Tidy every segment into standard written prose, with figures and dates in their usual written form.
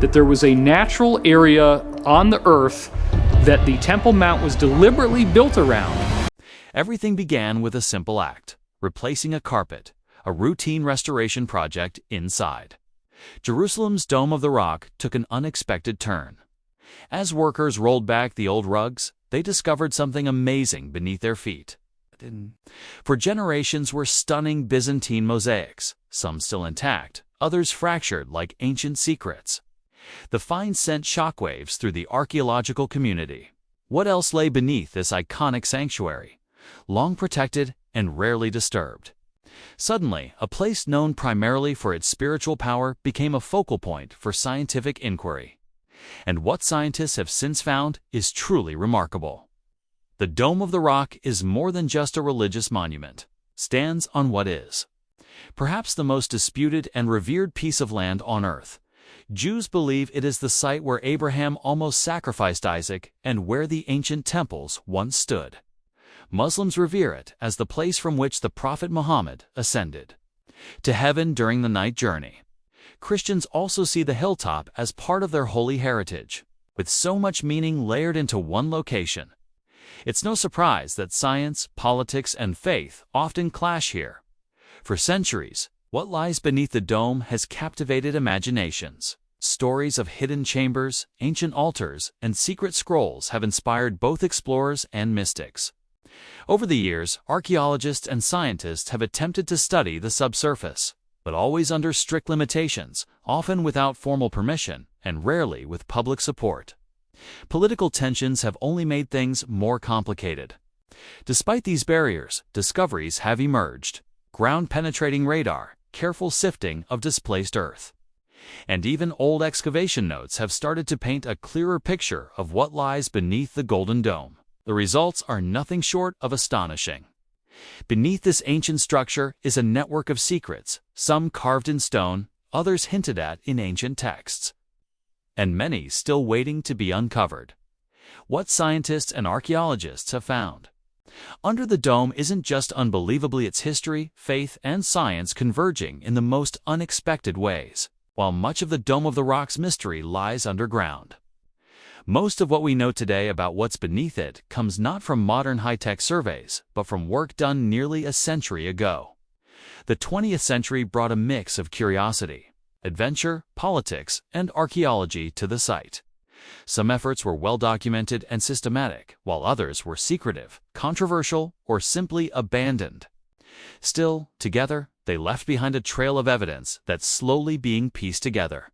that there was a natural area on the earth that the Temple Mount was deliberately built around. Everything began with a simple act: replacing a carpet, a routine restoration project inside. Jerusalem's Dome of the Rock took an unexpected turn. As workers rolled back the old rugs, they discovered something amazing beneath their feet. For generations were stunning Byzantine mosaics, some still intact, others fractured like ancient secrets. The find sent shockwaves through the archaeological community. What else lay beneath this iconic sanctuary, long protected and rarely disturbed? Suddenly, a place known primarily for its spiritual power became a focal point for scientific inquiry. And what scientists have since found is truly remarkable. The Dome of the Rock is more than just a religious monument. Stands on what is perhaps the most disputed and revered piece of land on earth. Jews believe it is the site where Abraham almost sacrificed Isaac and where the ancient temples once stood. Muslims revere it as the place from which the Prophet Muhammad ascended to heaven during the night journey. Christians also see the hilltop as part of their holy heritage, with so much meaning layered into one location. It's no surprise that science, politics, and faith often clash here. For centuries, what lies beneath the dome has captivated imaginations. Stories of hidden chambers, ancient altars, and secret scrolls have inspired both explorers and mystics. Over the years, archaeologists and scientists have attempted to study the subsurface, but always under strict limitations, often without formal permission, and rarely with public support. Political tensions have only made things more complicated. Despite these barriers, discoveries have emerged: ground-penetrating radar, careful sifting of displaced earth. And even old excavation notes have started to paint a clearer picture of what lies beneath the Golden Dome. The results are nothing short of astonishing. Beneath this ancient structure is a network of secrets, some carved in stone, others hinted at in ancient texts, and many still waiting to be uncovered. What scientists and archaeologists have found under the dome isn't just unbelievably its history, faith, and science converging in the most unexpected ways, while much of the Dome of the Rock's mystery lies underground. Most of what we know today about what's beneath it comes not from modern high-tech surveys, but from work done nearly a century ago. The 20th century brought a mix of curiosity, adventure, politics, and archaeology to the site. Some efforts were well-documented and systematic, while others were secretive, controversial, or simply abandoned. Still, together, they left behind a trail of evidence that's slowly being pieced together.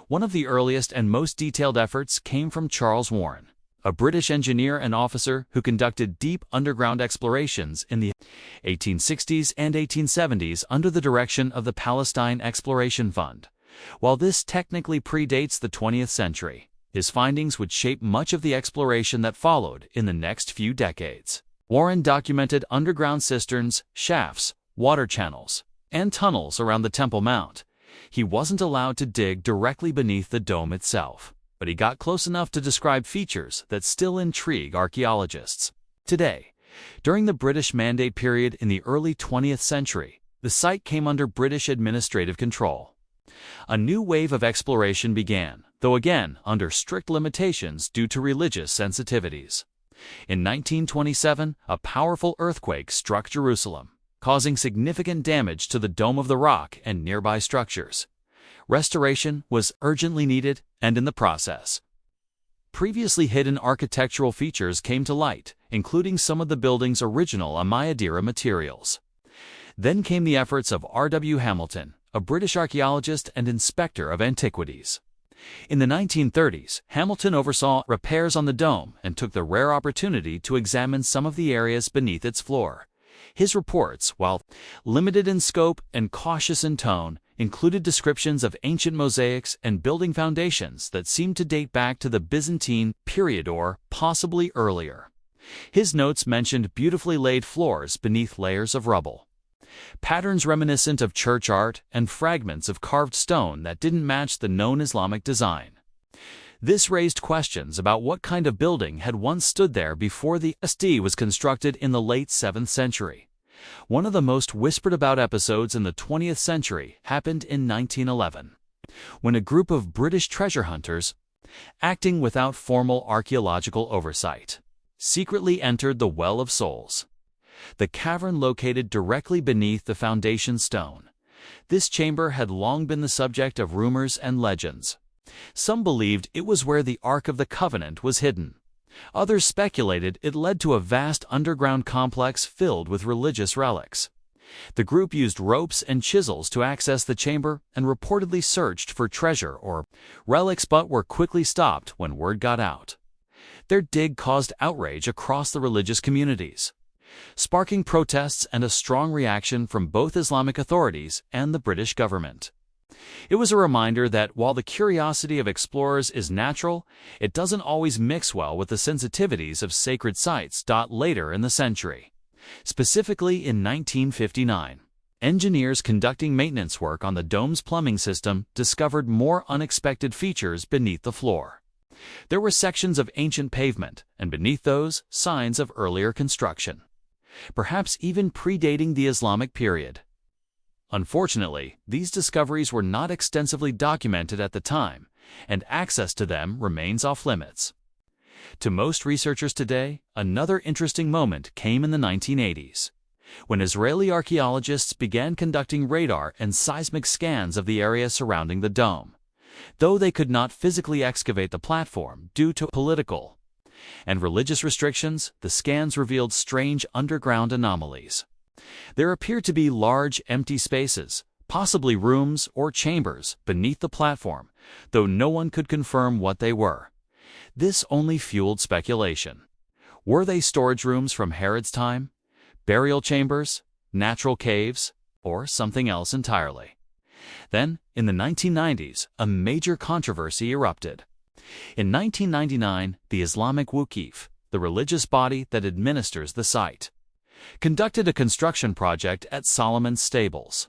One of the earliest and most detailed efforts came from Charles Warren, a British engineer and officer who conducted deep underground explorations in the 1860s and 1870s under the direction of the Palestine Exploration Fund. While this technically predates the 20th century, his findings would shape much of the exploration that followed in the next few decades. Warren documented underground cisterns, shafts, water channels, and tunnels around the Temple Mount. He wasn't allowed to dig directly beneath the dome itself, but he got close enough to describe features that still intrigue archaeologists. Today, during the British Mandate period in the early 20th century, the site came under British administrative control. A new wave of exploration began, though again under strict limitations due to religious sensitivities. In 1927, a powerful earthquake struck Jerusalem, causing significant damage to the Dome of the Rock and nearby structures. Restoration was urgently needed, and in the process, previously hidden architectural features came to light, including some of the building's original Umayyad-era materials. Then came the efforts of R.W. Hamilton, a British archaeologist and inspector of antiquities. In the 1930s, Hamilton oversaw repairs on the dome and took the rare opportunity to examine some of the areas beneath its floor. His reports, while limited in scope and cautious in tone, included descriptions of ancient mosaics and building foundations that seemed to date back to the Byzantine period or possibly earlier. His notes mentioned beautifully laid floors beneath layers of rubble, patterns reminiscent of church art, and fragments of carved stone that didn't match the known Islamic design. This raised questions about what kind of building had once stood there before the SD was constructed in the late 7th century. One of the most whispered about episodes in the 20th century happened in 1911. when a group of British treasure hunters, acting without formal archaeological oversight, secretly entered the Well of Souls, the cavern located directly beneath the foundation stone. This chamber had long been the subject of rumors and legends. Some believed it was where the Ark of the Covenant was hidden. Others speculated it led to a vast underground complex filled with religious relics. The group used ropes and chisels to access the chamber and reportedly searched for treasure or relics, but were quickly stopped when word got out. Their dig caused outrage across the religious communities, sparking protests and a strong reaction from both Islamic authorities and the British government. It was a reminder that while the curiosity of explorers is natural, it doesn't always mix well with the sensitivities of sacred sites. Later in the century, specifically in 1959, engineers conducting maintenance work on the dome's plumbing system discovered more unexpected features beneath the floor. There were sections of ancient pavement, and beneath those, signs of earlier construction, perhaps even predating the Islamic period. Unfortunately, these discoveries were not extensively documented at the time, and access to them remains off-limits. To most researchers today, another interesting moment came in the 1980s, when Israeli archaeologists began conducting radar and seismic scans of the area surrounding the dome. Though they could not physically excavate the platform due to political and religious restrictions, the scans revealed strange underground anomalies. There appeared to be large empty spaces, possibly rooms or chambers, beneath the platform, though no one could confirm what they were. This only fueled speculation. Were they storage rooms from Herod's time, burial chambers, natural caves, or something else entirely? Then, in the 1990s, a major controversy erupted. In 1999, the Islamic Waqf, the religious body that administers the site, conducted a construction project at Solomon's Stables,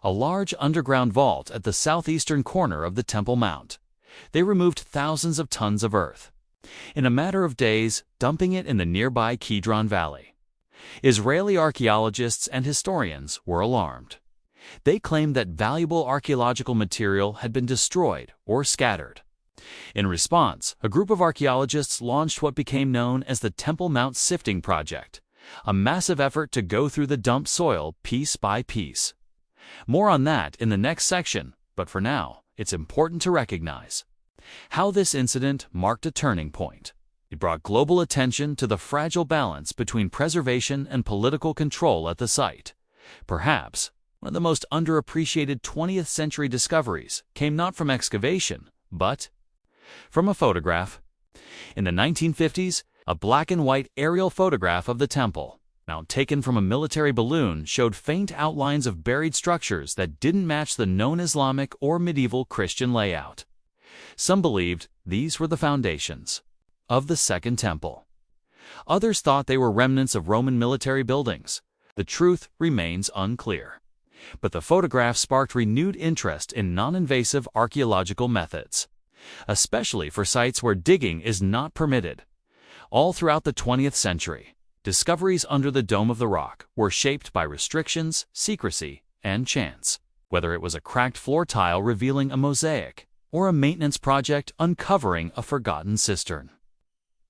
a large underground vault at the southeastern corner of the Temple Mount. They removed thousands of tons of earth, in a matter of days, dumping it in the nearby Kidron Valley. Israeli archaeologists and historians were alarmed. They claimed that valuable archaeological material had been destroyed or scattered. In response, a group of archaeologists launched what became known as the Temple Mount Sifting Project, a massive effort to go through the dumped soil piece by piece. More on that in the next section, but for now, it's important to recognize how this incident marked a turning point. It brought global attention to the fragile balance between preservation and political control at the site. Perhaps one of the most underappreciated 20th century discoveries came not from excavation, but from a photograph. In the 1950s, a black-and-white aerial photograph of the Temple Mount taken from a military balloon showed faint outlines of buried structures that didn't match the known Islamic or medieval Christian layout. Some believed these were the foundations of the Second Temple. Others thought they were remnants of Roman military buildings. The truth remains unclear. But the photograph sparked renewed interest in non-invasive archaeological methods, especially for sites where digging is not permitted. All throughout the 20th century, discoveries under the Dome of the Rock were shaped by restrictions, secrecy, and chance. Whether it was a cracked floor tile revealing a mosaic, or a maintenance project uncovering a forgotten cistern.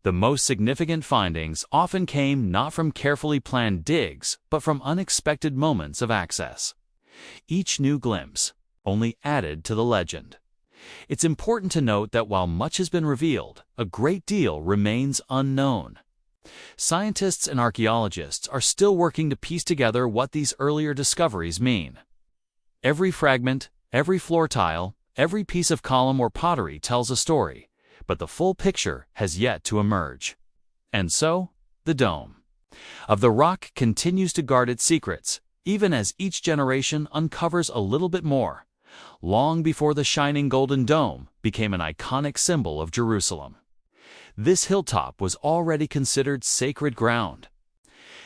The most significant findings often came not from carefully planned digs, but from unexpected moments of access. Each new glimpse only added to the legend. It's important to note that while much has been revealed, a great deal remains unknown. Scientists and archaeologists are still working to piece together what these earlier discoveries mean. Every fragment, every floor tile, every piece of column or pottery tells a story, but the full picture has yet to emerge. And so, the Dome of the Rock continues to guard its secrets, even as each generation uncovers a little bit more, long before the shining golden dome became an iconic symbol of Jerusalem. This hilltop was already considered sacred ground.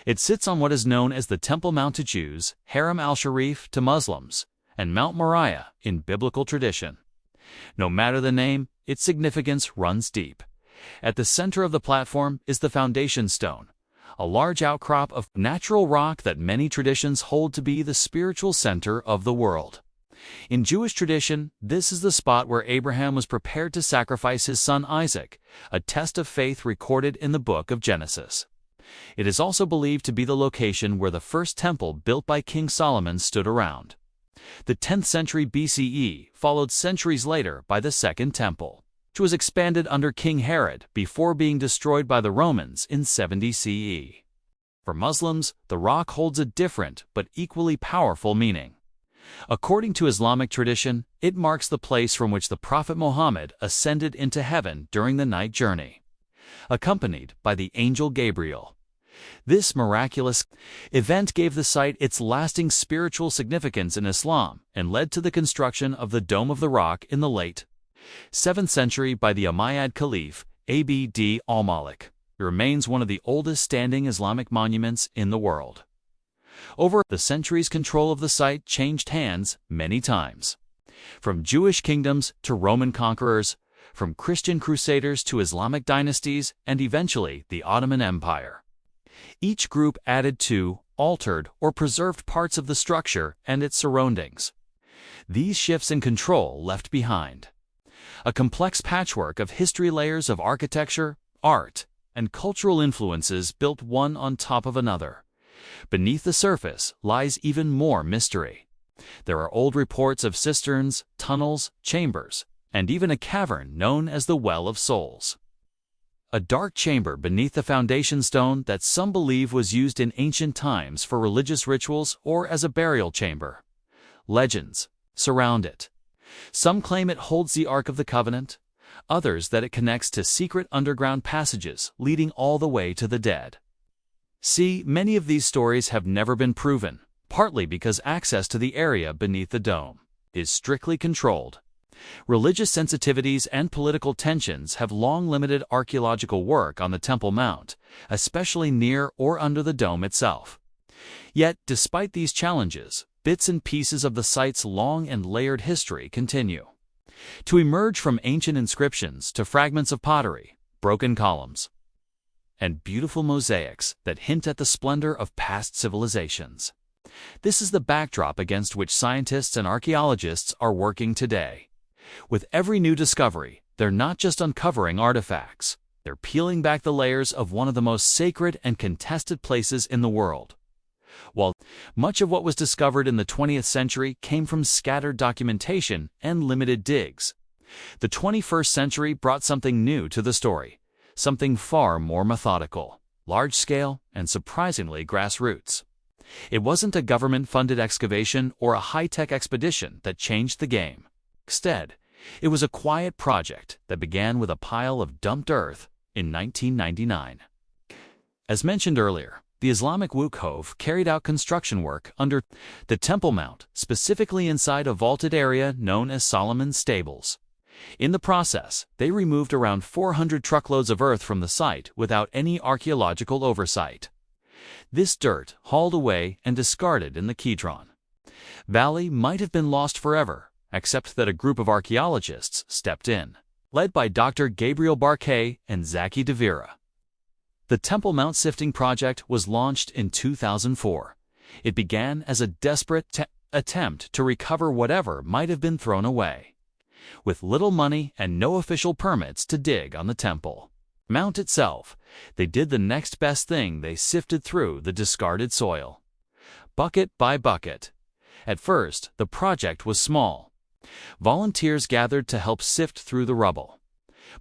It sits on what is known as the Temple Mount to Jews, Haram al-Sharif to Muslims, and Mount Moriah in biblical tradition. No matter the name, its significance runs deep. At the center of the platform is the foundation stone, a large outcrop of natural rock that many traditions hold to be the spiritual center of the world. In Jewish tradition, this is the spot where Abraham was prepared to sacrifice his son Isaac, a test of faith recorded in the book of Genesis. It is also believed to be the location where the first temple built by King Solomon stood around. The 10th century BCE followed centuries later by the Second Temple, which was expanded under King Herod before being destroyed by the Romans in 70 CE. For Muslims, the rock holds a different but equally powerful meaning. According to Islamic tradition, it marks the place from which the Prophet Muhammad ascended into heaven during the night journey, accompanied by the angel Gabriel. This miraculous event gave the site its lasting spiritual significance in Islam and led to the construction of the Dome of the Rock in the late 7th century by the Umayyad Caliph Abd al-Malik. It remains one of the oldest standing Islamic monuments in the world. Over the centuries, control of the site changed hands many times. From Jewish kingdoms to Roman conquerors, from Christian crusaders to Islamic dynasties, and eventually the Ottoman Empire. Each group added to, altered, or preserved parts of the structure and its surroundings. These shifts in control left behind a complex patchwork of history, layers of architecture, art, and cultural influences built one on top of another. Beneath the surface lies even more mystery. There are old reports of cisterns, tunnels, chambers, and even a cavern known as the Well of Souls. A dark chamber beneath the foundation stone that some believe was used in ancient times for religious rituals or as a burial chamber. Legends surround it. Some claim it holds the Ark of the Covenant, others that it connects to secret underground passages leading all the way to the dead. See, many of these stories have never been proven, partly because access to the area beneath the dome is strictly controlled. Religious sensitivities and political tensions have long limited archaeological work on the Temple Mount, especially near or under the dome itself. Yet, despite these challenges, bits and pieces of the site's long and layered history continue to emerge, from ancient inscriptions to fragments of pottery, broken columns, and beautiful mosaics that hint at the splendor of past civilizations. This is the backdrop against which scientists and archaeologists are working today. With every new discovery, they're not just uncovering artifacts, they're peeling back the layers of one of the most sacred and contested places in the world. While much of what was discovered in the 20th century came from scattered documentation and limited digs, the 21st century brought something new to the story, something far more methodical, large-scale, and surprisingly grassroots. It wasn't a government-funded excavation or a high-tech expedition that changed the game. Instead, it was a quiet project that began with a pile of dumped earth in 1999. As mentioned earlier, the Islamic Wuquf carried out construction work under the Temple Mount, specifically inside a vaulted area known as Solomon's Stables. In the process, they removed around 400 truckloads of earth from the site without any archaeological oversight. This dirt, hauled away and discarded in the Kidron Valley, might have been lost forever, except that a group of archaeologists stepped in, led by Dr. Gabriel Barkay and Zaki Devira. The Temple Mount Sifting Project was launched in 2004. It began as a desperate attempt to recover whatever might have been thrown away. With little money and no official permits to dig on the Temple Mount itself, they did the next best thing: they sifted through the discarded soil, bucket by bucket. At first, the project was small. Volunteers gathered to help sift through the rubble.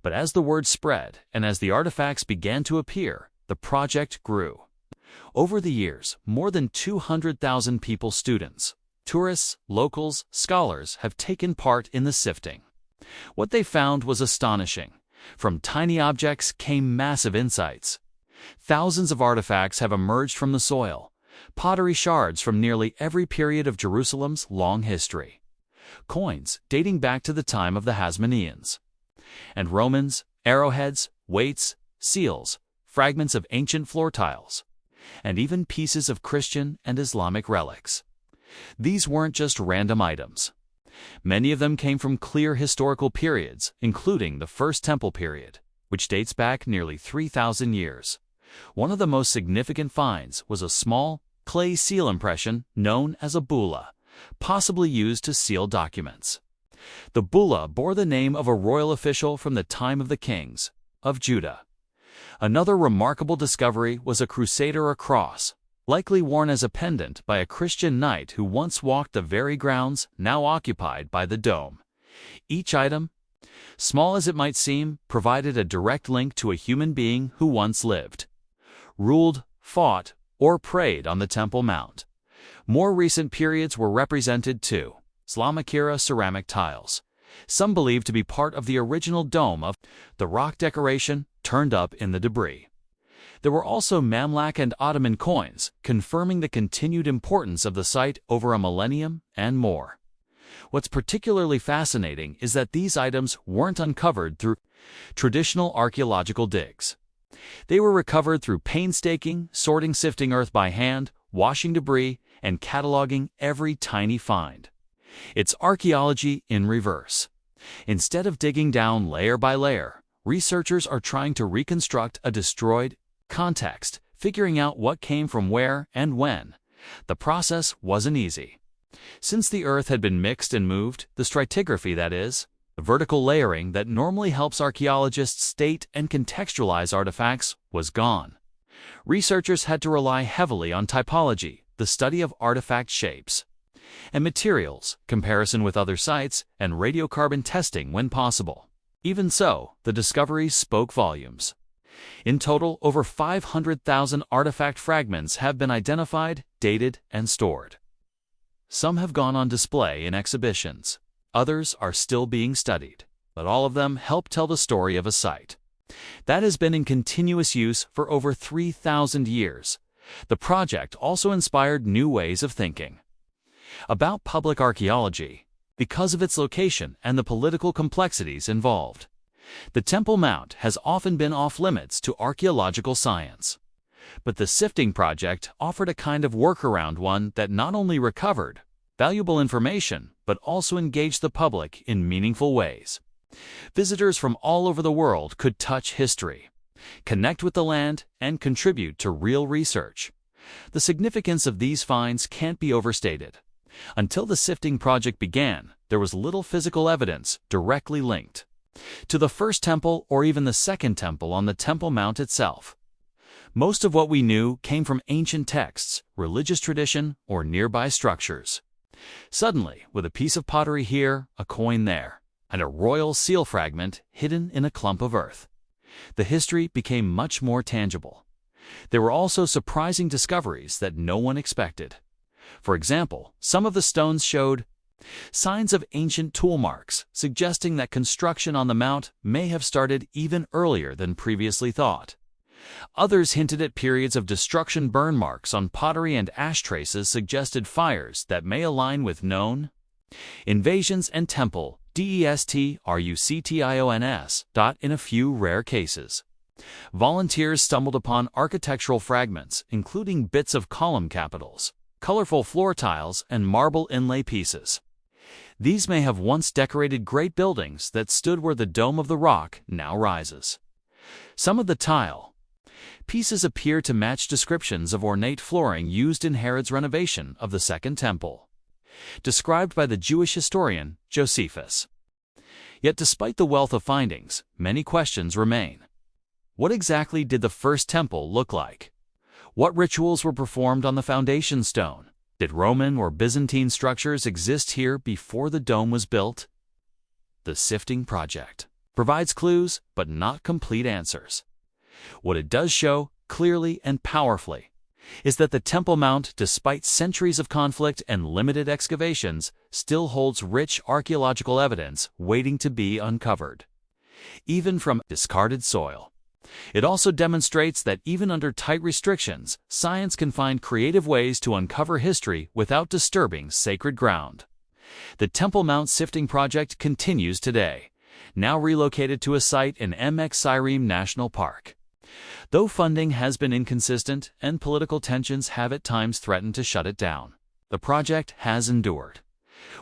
But as the word spread and as the artifacts began to appear, the project grew. Over the years, more than 200,000 people, students, tourists, locals, scholars, have taken part in the sifting. What they found was astonishing. From tiny objects came massive insights. Thousands of artifacts have emerged from the soil, pottery shards from nearly every period of Jerusalem's long history, coins dating back to the time of the Hasmoneans and Romans, arrowheads, weights, seals, fragments of ancient floor tiles, and even pieces of Christian and Islamic relics. These weren't just random items. Many of them came from clear historical periods, including the First Temple period, which dates back nearly 3,000 years. One of the most significant finds was a small, clay seal impression known as a bulla, possibly used to seal documents. The bulla bore the name of a royal official from the time of the kings of Judah. Another remarkable discovery was a crusader cross, likely worn as a pendant by a Christian knight who once walked the very grounds now occupied by the dome. Each item, small as it might seem, provided a direct link to a human being who once lived, ruled, fought, or prayed on the Temple Mount. More recent periods were represented too. Islamic era ceramic tiles, some believed to be part of the original dome of the rock decoration, turned up in the debris. There were also Mamluk and Ottoman coins, confirming the continued importance of the site over a millennium and more. What's particularly fascinating is that these items weren't uncovered through traditional archaeological digs. They were recovered through painstaking, sorting sifting earth by hand, washing debris, and cataloging every tiny find. It's archaeology in reverse. Instead of digging down layer by layer, researchers are trying to reconstruct a destroyed context, figuring out what came from where and when. The process wasn't easy. Since the earth had been mixed and moved, the stratigraphy, that is, the vertical layering that normally helps archaeologists date and contextualize artifacts, was gone. Researchers had to rely heavily on typology, the study of artifact shapes, and materials, comparison with other sites, and radiocarbon testing when possible. Even so, the discoveries spoke volumes. In total, over 500,000 artifact fragments have been identified, dated, and stored. Some have gone on display in exhibitions. Others are still being studied, but all of them help tell the story of a site that has been in continuous use for over 3,000 years. The project also inspired new ways of thinking about public archaeology because of its location and the political complexities involved. The Temple Mount has often been off-limits to archaeological science, but the sifting project offered a kind of workaround, one that not only recovered valuable information but also engaged the public in meaningful ways. Visitors from all over the world could touch history, connect with the land, and contribute to real research. The significance of these finds can't be overstated. Until the sifting project began, there was little physical evidence directly linked to the first temple or even the second temple on the Temple Mount itself. Most of what we knew came from ancient texts, religious tradition, or nearby structures. Suddenly, with a piece of pottery here, a coin there, and a royal seal fragment hidden in a clump of earth, the history became much more tangible. There were also surprising discoveries that no one expected. For example, some of the stones showed signs of ancient tool marks, suggesting that construction on the mount may have started even earlier than previously thought. Others hinted at periods of destruction. Burn marks on pottery and ash traces suggested fires that may align with known invasions and temple destructions. In a few rare cases, volunteers stumbled upon architectural fragments, including bits of column capitals, colorful floor tiles, and marble inlay pieces. These may have once decorated great buildings that stood where the Dome of the Rock now rises. Some of the tile pieces appear to match descriptions of ornate flooring used in Herod's renovation of the Second Temple, described by the Jewish historian Josephus. Yet despite the wealth of findings, many questions remain. What exactly did the first temple look like? What rituals were performed on the foundation stone? Did Roman or Byzantine structures exist here before the dome was built? The sifting project provides clues, but not complete answers. What it does show, clearly and powerfully, is that the Temple Mount, despite centuries of conflict and limited excavations, still holds rich archaeological evidence waiting to be uncovered, even from discarded soil. It also demonstrates that even under tight restrictions, science can find creative ways to uncover history without disturbing sacred ground. The Temple Mount Sifting Project continues today, now relocated to a site in al-Malik National Park. Though funding has been inconsistent and political tensions have at times threatened to shut it down, the project has endured.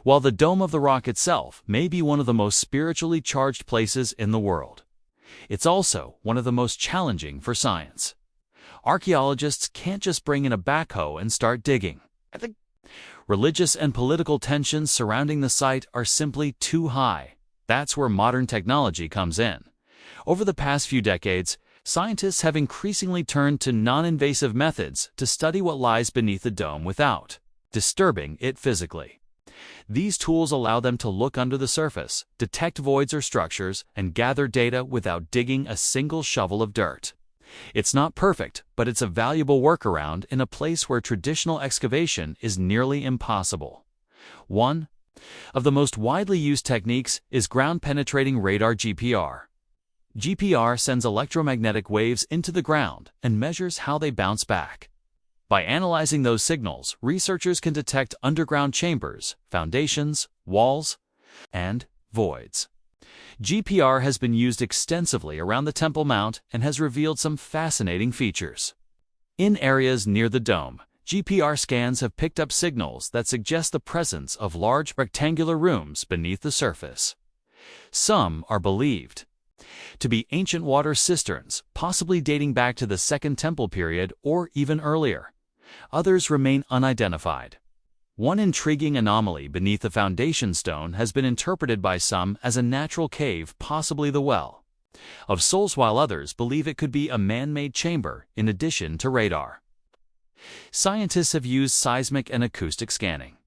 While the Dome of the Rock itself may be one of the most spiritually charged places in the world, it's also one of the most challenging for science. Archaeologists can't just bring in a backhoe and start digging. Religious and political tensions surrounding the site are simply too high. That's where modern technology comes in. Over the past few decades, scientists have increasingly turned to non-invasive methods to study what lies beneath the dome without disturbing it physically. These tools allow them to look under the surface, detect voids or structures, and gather data without digging a single shovel of dirt. It's not perfect, but it's a valuable workaround in a place where traditional excavation is nearly impossible. One of the most widely used techniques is ground-penetrating radar (GPR). GPR sends electromagnetic waves into the ground and measures how they bounce back. By analyzing those signals, researchers can detect underground chambers, foundations, walls, and voids. GPR has been used extensively around the Temple Mount and has revealed some fascinating features. In areas near the dome, GPR scans have picked up signals that suggest the presence of large rectangular rooms beneath the surface. Some are believed to be ancient water cisterns, possibly dating back to the Second Temple period or even earlier. Others remain unidentified. One intriguing anomaly beneath the foundation stone has been interpreted by some as a natural cave, possibly the Well of Souls, while others believe it could be a man-made chamber in addition to radar. Scientists have used seismic and acoustic scanning.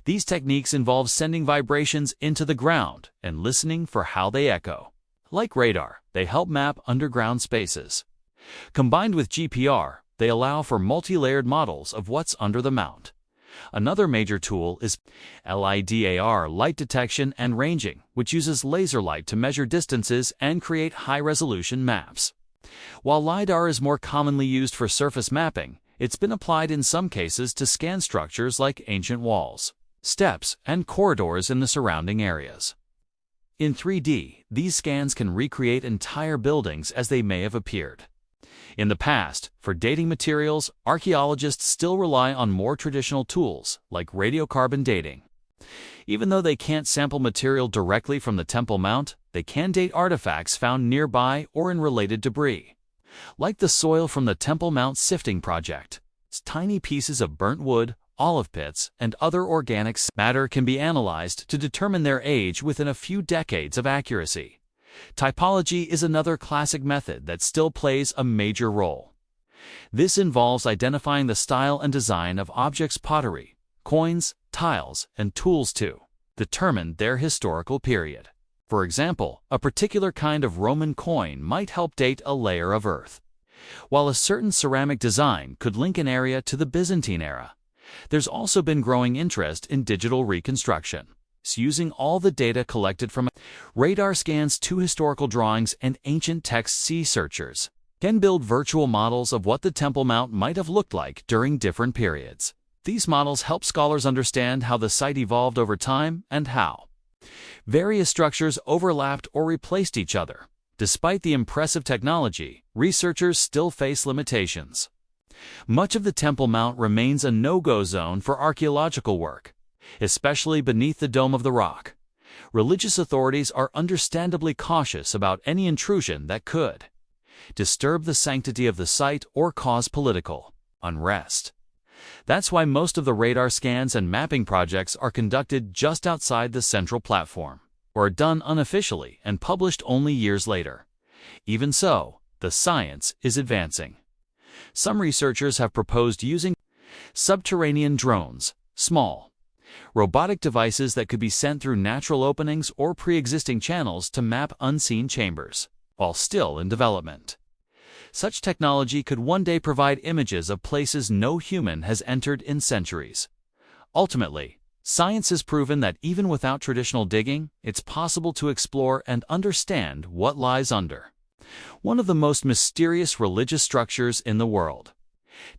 These techniques involve sending vibrations into the ground and listening for how they echo. Like radar, they help map underground spaces. Combined with GPR, they allow for multi-layered models of what's under the mount. Another major tool is LIDAR, light detection and ranging, which uses laser light to measure distances and create high-resolution maps. While LIDAR is more commonly used for surface mapping, it's been applied in some cases to scan structures like ancient walls, steps, and corridors in the surrounding areas. In 3D, these scans can recreate entire buildings as they may have appeared. In the past, for dating materials, archaeologists still rely on more traditional tools, like radiocarbon dating. Even though they can't sample material directly from the Temple Mount, they can date artifacts found nearby or in related debris. Like the soil from the Temple Mount sifting project, tiny pieces of burnt wood, olive pits, and other organic matter can be analyzed to determine their age within a few decades of accuracy. Typology is another classic method that still plays a major role. This involves identifying the style and design of objects, pottery, coins, tiles, and tools to determine their historical period. For example, a particular kind of Roman coin might help date a layer of earth, while a certain ceramic design could link an area to the Byzantine era. There's also been growing interest in digital reconstruction. Using all the data collected from radar scans to historical drawings and ancient text, researchers can build virtual models of what the Temple Mount might have looked like during different periods. These models help scholars understand how the site evolved over time and how various structures overlapped or replaced each other. Despite the impressive technology, researchers still face limitations. Much of the Temple Mount remains a no-go zone for archaeological work, especially beneath the Dome of the Rock. Religious authorities are understandably cautious about any intrusion that could disturb the sanctity of the site or cause political unrest. That's why most of the radar scans and mapping projects are conducted just outside the central platform, or are done unofficially and published only years later. Even so, the science is advancing. Some researchers have proposed using subterranean drones, small robotic devices that could be sent through natural openings or pre-existing channels to map unseen chambers, while still in development. Such technology could one day provide images of places no human has entered in centuries. Ultimately, science has proven that even without traditional digging, it's possible to explore and understand what lies under one of the most mysterious religious structures in the world.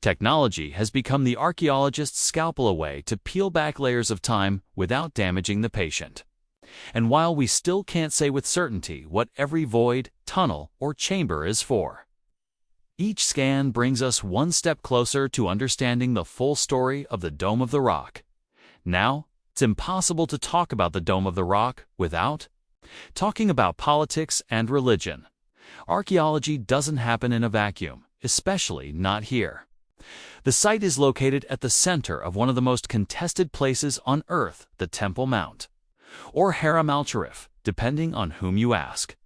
Technology has become the archaeologist's scalpel, a way to peel back layers of time without damaging the patient. And while we still can't say with certainty what every void, tunnel, or chamber is for, each scan brings us one step closer to understanding the full story of the Dome of the Rock. Now, it's impossible to talk about the Dome of the Rock without talking about politics and religion. Archaeology doesn't happen in a vacuum, especially not here. The site is located at the center of one of the most contested places on Earth, the Temple Mount, or Haram al-Sharif, depending on whom you ask.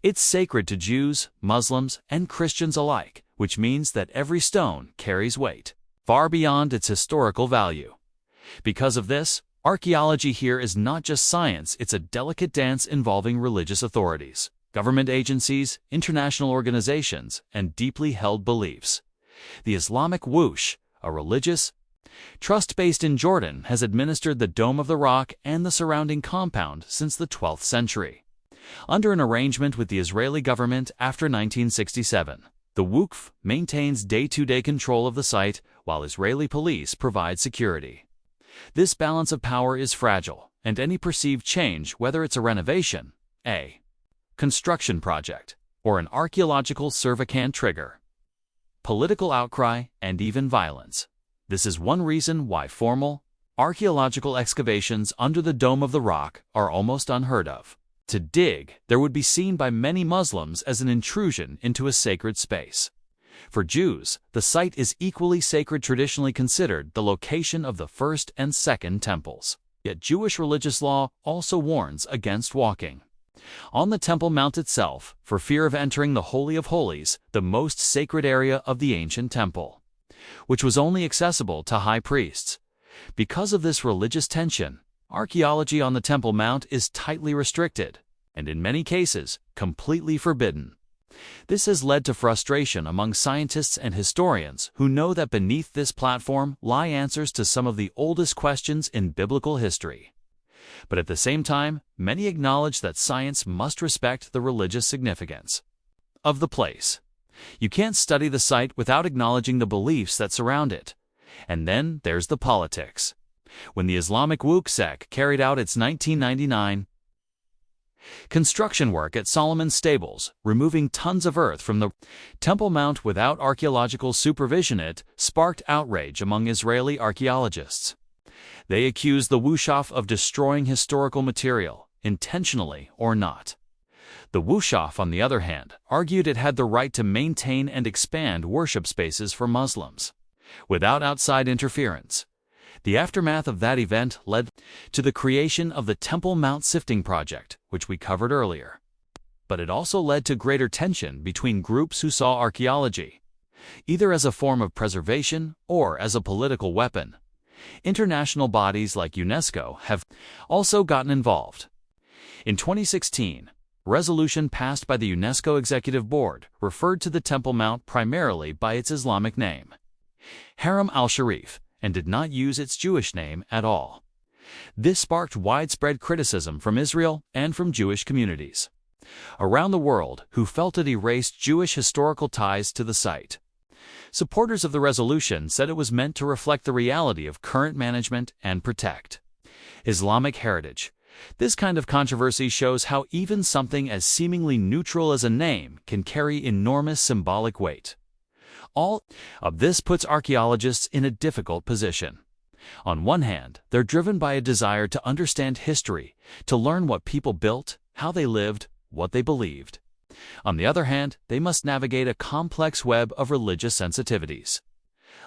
It's sacred to Jews, Muslims, and Christians alike, which means that every stone carries weight, far beyond its historical value. Because of this, archaeology here is not just science, it's a delicate dance involving religious authorities, government agencies, international organizations, and deeply held beliefs. The Islamic Whoosh, a religious trust based in Jordan, has administered the Dome of the Rock and the surrounding compound since the 12th century. Under an arrangement with the Israeli government after 1967, the Waqf maintains day-to-day control of the site while Israeli police provide security. This balance of power is fragile, and any perceived change, whether it's a renovation, a construction project, or an archaeological survey, can trigger political outcry and even violence. This is one reason why formal archaeological excavations under the Dome of the Rock are almost unheard of. To dig there would be seen by many Muslims as an intrusion into a sacred space. For Jews, the site is equally sacred, traditionally considered the location of the first and second temples. Yet Jewish religious law also warns against walking on the Temple Mount itself, for fear of entering the Holy of Holies, the most sacred area of the ancient temple, which was only accessible to high priests. Because of this religious tension, archaeology on the Temple Mount is tightly restricted, and in many cases, completely forbidden. This has led to frustration among scientists and historians who know that beneath this platform lie answers to some of the oldest questions in biblical history. But at the same time, many acknowledge that science must respect the religious significance of the place. You can't study the site without acknowledging the beliefs that surround it. And then there's the politics. When the Islamic Waqf carried out its 1999 construction work at Solomon's Stables, removing tons of earth from the Temple Mount without archaeological supervision, it sparked outrage among Israeli archaeologists. They accused the Wushof of destroying historical material, intentionally or not. The Wushof, on the other hand, argued it had the right to maintain and expand worship spaces for Muslims, without outside interference. The aftermath of that event led to the creation of the Temple Mount Sifting Project, which we covered earlier. But it also led to greater tension between groups who saw archaeology either as a form of preservation or as a political weapon. International bodies like UNESCO have also gotten involved. In 2016, a resolution passed by the UNESCO Executive Board referred to the Temple Mount primarily by its Islamic name, Haram al-Sharif, and did not use its Jewish name at all. This sparked widespread criticism from Israel and from Jewish communities around the world who felt it erased Jewish historical ties to the site. Supporters of the resolution said it was meant to reflect the reality of current management and protect Islamic heritage. This kind of controversy shows how even something as seemingly neutral as a name can carry enormous symbolic weight. All of this puts archaeologists in a difficult position. On one hand, they're driven by a desire to understand history, to learn what people built, how they lived, what they believed. On the other hand, they must navigate a complex web of religious sensitivities,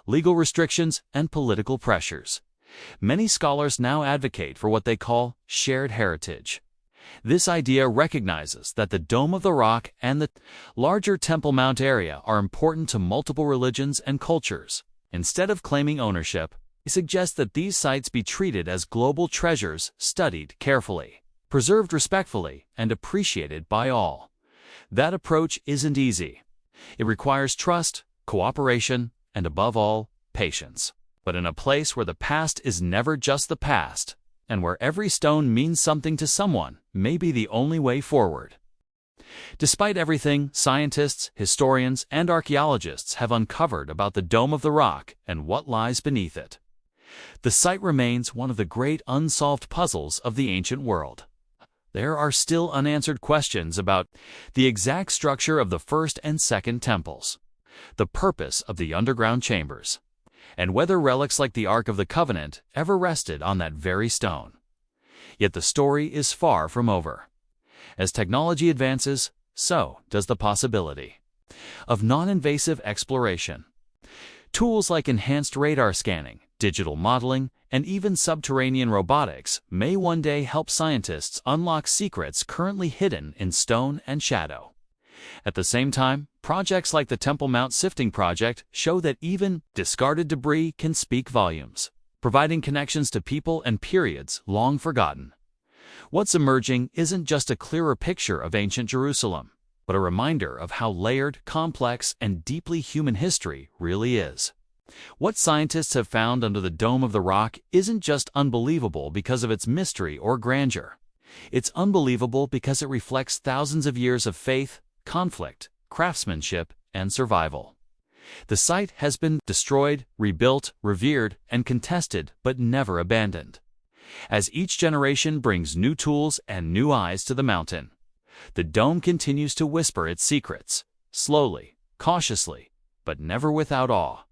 legal restrictions, and political pressures. Many scholars now advocate for what they call shared heritage. This idea recognizes that the Dome of the Rock and the larger Temple Mount area are important to multiple religions and cultures. Instead of claiming ownership, they suggest that these sites be treated as global treasures, studied carefully, preserved respectfully, and appreciated by all. That approach isn't easy. It requires trust, cooperation, and above all, patience. But in a place where the past is never just the past, and where every stone means something to someone, may be the only way forward. Despite everything scientists, historians, and archaeologists have uncovered about the Dome of the Rock and what lies beneath it, the site remains one of the great unsolved puzzles of the ancient world. There are still unanswered questions about the exact structure of the first and second temples, the purpose of the underground chambers, and whether relics like the Ark of the Covenant ever rested on that very stone. Yet the story is far from over. As technology advances, so does the possibility of non-invasive exploration. Tools like enhanced radar scanning, digital modeling, and even subterranean robotics may one day help scientists unlock secrets currently hidden in stone and shadow. At the same time, projects like the Temple Mount Sifting Project show that even discarded debris can speak volumes, providing connections to people and periods long forgotten. What's emerging isn't just a clearer picture of ancient Jerusalem, but a reminder of how layered, complex, and deeply human history really is. What scientists have found under the Dome of the Rock isn't just unbelievable because of its mystery or grandeur. It's unbelievable because it reflects thousands of years of faith, conflict, craftsmanship, and survival. The site has been destroyed, rebuilt, revered, and contested, but never abandoned. As each generation brings new tools and new eyes to the mountain, the dome continues to whisper its secrets, slowly, cautiously, but never without awe.